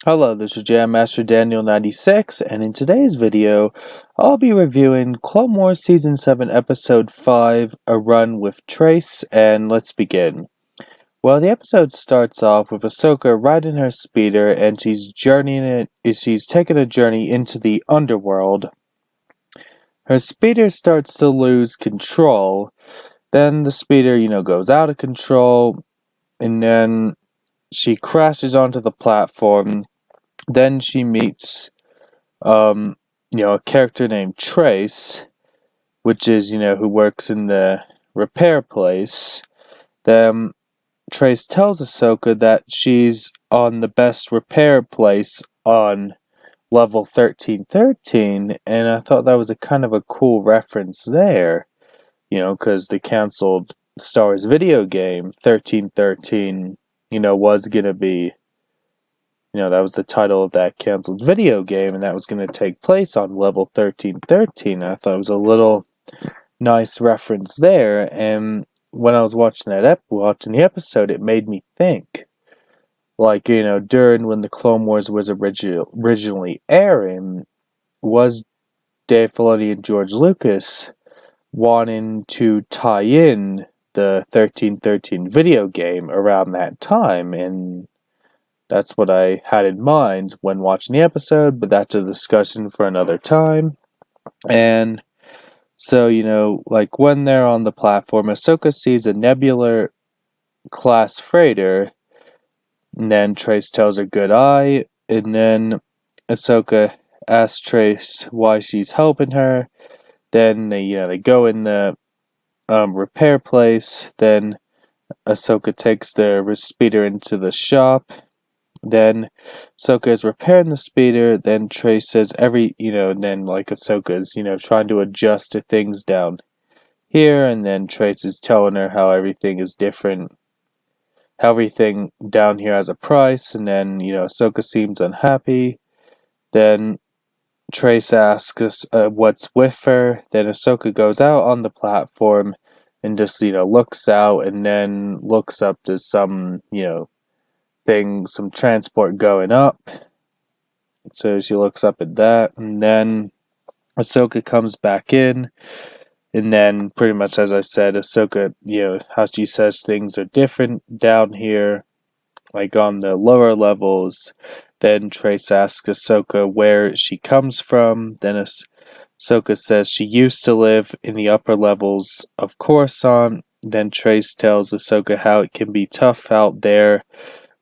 Hello, this is Jam Master Daniel 96, and in today's video, I'll be reviewing Clone Wars Season 7, Episode 5, A Run with Trace, and let's begin. Well, the episode starts off with Ahsoka riding her speeder, and she's taking a journey into the underworld. Her speeder starts to lose control, then the speeder, goes out of control, and then she crashes onto the platform. Then she meets, a character named Trace, which is, who works in the repair place. Then Trace tells Ahsoka that she's on the best repair place on level 1313, and I thought that was a kind of a cool reference there, because the canceled Star Wars video game 1313, was gonna be, that was the title of that canceled video game, and that was going to take place on level 1313. I thought it was a little nice reference there, and when I was watching the episode, it made me think, during when the Clone Wars was originally airing, was Dave Filoni and George Lucas wanting to tie in the 1313 video game around that time, and that's what I had in mind when watching the episode, but that's a discussion for another time. And so, when they're on the platform, Ahsoka sees a Nebula class freighter, and then Trace tells her good eye, and then Ahsoka asks Trace why she's helping her. Then they go in the repair place. Then Ahsoka takes the speeder into the shop. Then Ahsoka is repairing the speeder. Then Trace says and then Ahsoka's, trying to adjust to things down here. And then Trace is telling her how everything is different, how everything down here has a price. And then, Ahsoka seems unhappy. Then Trace asks us what's with her. Then Ahsoka goes out on the platform and just, looks out and then looks up to some, some transport going up. So she looks up at that, and then Ahsoka comes back in, and then pretty much as I said, Ahsoka, how she says things are different down here, like on the lower levels. Then Trace asks Ahsoka where she comes from. Then Ahsoka says she used to live in the upper levels of Coruscant. Then Trace tells Ahsoka how it can be tough out there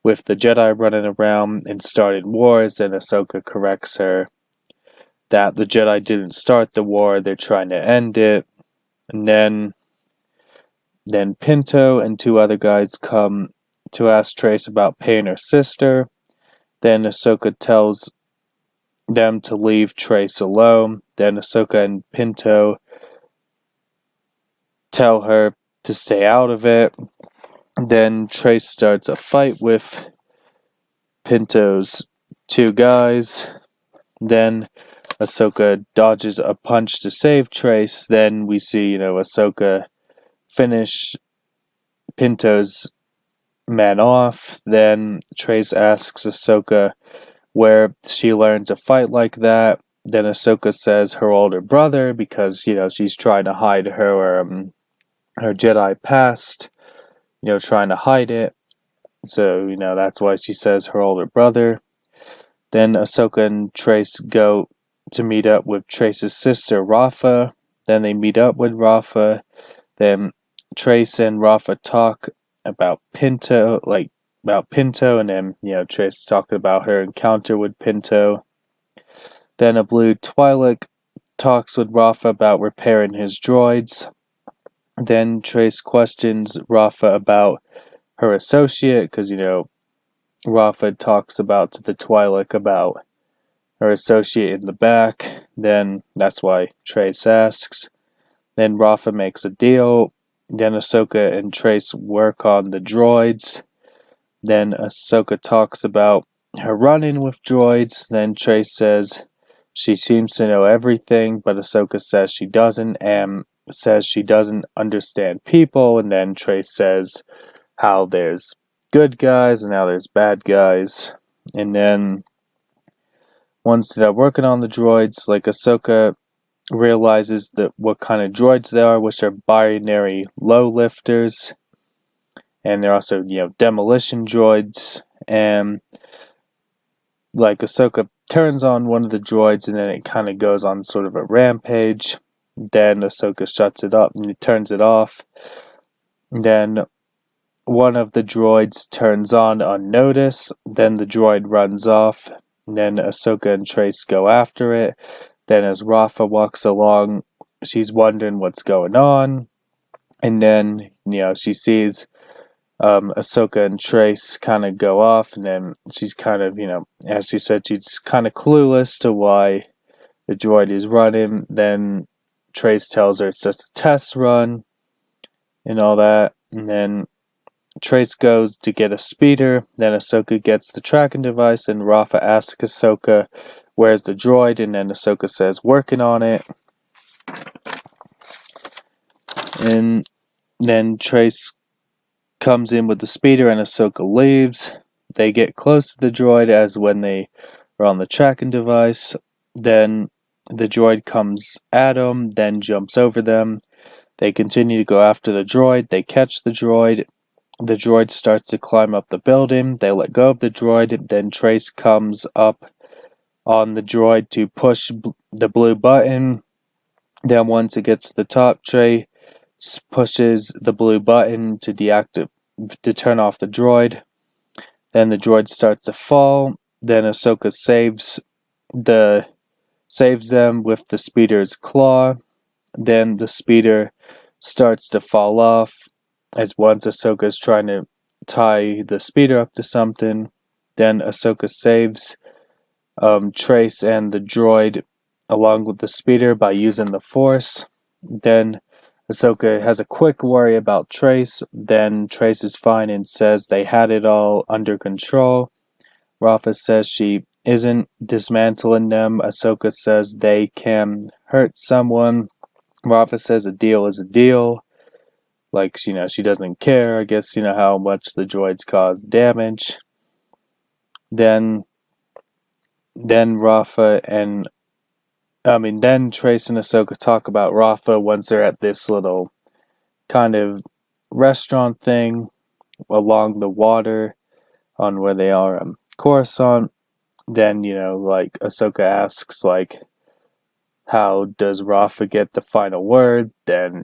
with the Jedi running around and starting wars, and Ahsoka corrects her that the Jedi didn't start the war, they're trying to end it. And then Pinto and two other guys come to ask Trace about paying her sister. Then Ahsoka tells them to leave Trace alone. Then Ahsoka and Pinto tell her to stay out of it. Then Trace starts a fight with Pinto's two guys. Then Ahsoka dodges a punch to save Trace. Then we see, Ahsoka finish Pinto's man off. Then Trace asks Ahsoka where she learned to fight like that. Then Ahsoka says her older brother, because, she's trying to hide her Jedi past, trying to hide it. So, that's why she says her older brother. Then Ahsoka and Trace go to meet up with Trace's sister, Rafa. Then they meet up with Rafa. Then Trace and Rafa talk about Pinto, and then, Trace talking about her encounter with Pinto. Then a blue Twi'lek talks with Rafa about repairing his droids. Then Trace questions Rafa about her associate, because, Rafa talks to the Twi'lek about her associate in the back. Then that's why Trace asks. Then Rafa makes a deal. Then Ahsoka and Trace work on the droids. Then Ahsoka talks about her run-in with droids. Then Trace says she seems to know everything, but Ahsoka says she doesn't, and says she doesn't understand people. And then Trace says how there's good guys and how there's bad guys. And then once they're working on the droids, like Ahsoka realizes that what kind of droids they are, which are binary low lifters, and they're also, demolition droids. And like Ahsoka turns on one of the droids, and then it kind of goes on sort of a rampage. Then Ahsoka shuts it up and turns it off. Then one of the droids turns on unnoticed. Then the droid runs off. And then Ahsoka and Trace go after it. Then as Rafa walks along, she's wondering what's going on. And then, she sees Ahsoka and Trace kind of go off. And then she's kind of, as she said, she's kind of clueless to why the droid is running. Then Trace tells her it's just a test run and all that. And then Trace goes to get a speeder. Then Ahsoka gets the tracking device, and Rafa asks Ahsoka, "Where's the droid?" And then Ahsoka says, "Working on it." And then Trace comes in with the speeder, and Ahsoka leaves. They get close to the droid as when they are on the tracking device. Then the droid comes at them, then jumps over them. They continue to go after the droid. They catch the droid. The droid starts to climb up the building. They let go of the droid. Then Trace comes up on the droid to push the blue button. Then once it gets to the top, Trace pushes the blue button to turn off the droid. Then the droid starts to fall. Then Ahsoka saves them with the speeder's claw. Then the speeder starts to fall off as once Ahsoka is trying to tie the speeder up to something. Then Ahsoka saves Trace and the droid along with the speeder by using the Force. Then Ahsoka has a quick worry about Trace. Then Trace is fine and says they had it all under control. Rafa says she isn't dismantling them. Ahsoka says they can hurt someone. Rafa says a deal is a deal. Like, she doesn't care, I guess, how much the droids cause damage. Then Rafa and then Trace and Ahsoka talk about Rafa once they're at this little kind of restaurant thing along the water on where they are on Coruscant. Then, like Ahsoka asks, like, how does Rafa get the final word? Then,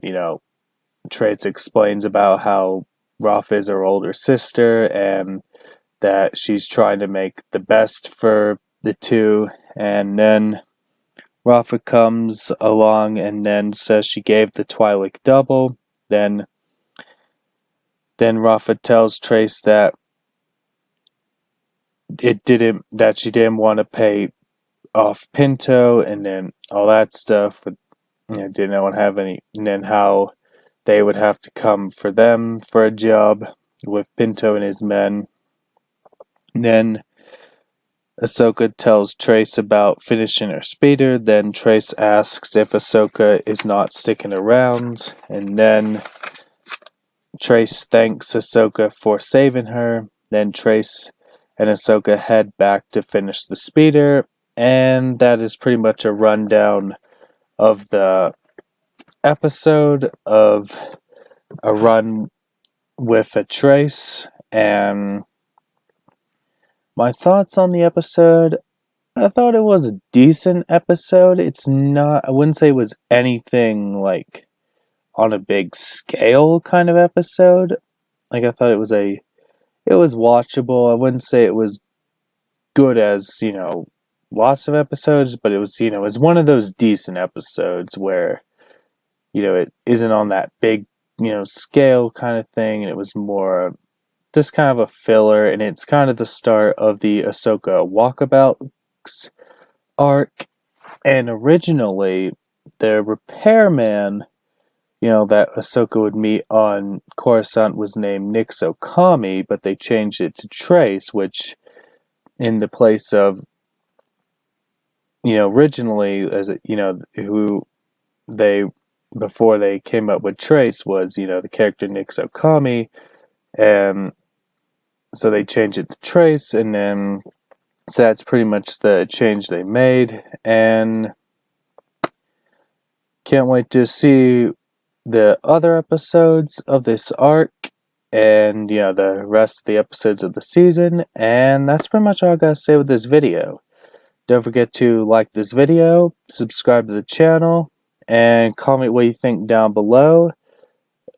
Trace explains about how Rafa is her older sister and that she's trying to make the best for the two. And then Rafa comes along and then says she gave the Twi'lek double. Then Rafa tells Trace that she didn't want to pay off Pinto, and then all that stuff. But didn't want to have any. And then how they would have to come for them for a job with Pinto and his men. And then Ahsoka tells Trace about finishing her speeder. Then Trace asks if Ahsoka is not sticking around. And then Trace thanks Ahsoka for saving her. Then Trace and Ahsoka head back to finish the speeder. And that is pretty much a rundown of the episode of A Run with a Trace. And my thoughts on the episode, I thought it was a decent episode. It's not, I wouldn't say it was anything like on a big scale kind of episode. Like, I thought it was watchable. I wouldn't say it was good as, lots of episodes, but it was, it was one of those decent episodes where, it isn't on that big, scale kind of thing, and it was more just kind of a filler, and it's kind of the start of the Ahsoka Walkabout arc. And originally, the repairman, that Ahsoka would meet on Coruscant was named Nix Okami, but they changed it to Trace, which in the place of, originally, as it, who they, before they came up with Trace was, the character Nix Okami, and so they changed it to Trace. And then So that's pretty much the change they made, and can't wait to see the other episodes of this arc and the rest of the episodes of the season. And that's pretty much all I gotta say with this video. Don't forget to like this video, subscribe to the channel, and comment what you think down below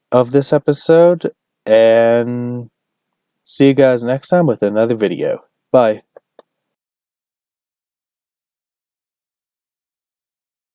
of this episode, and see you guys next time with another video. Bye.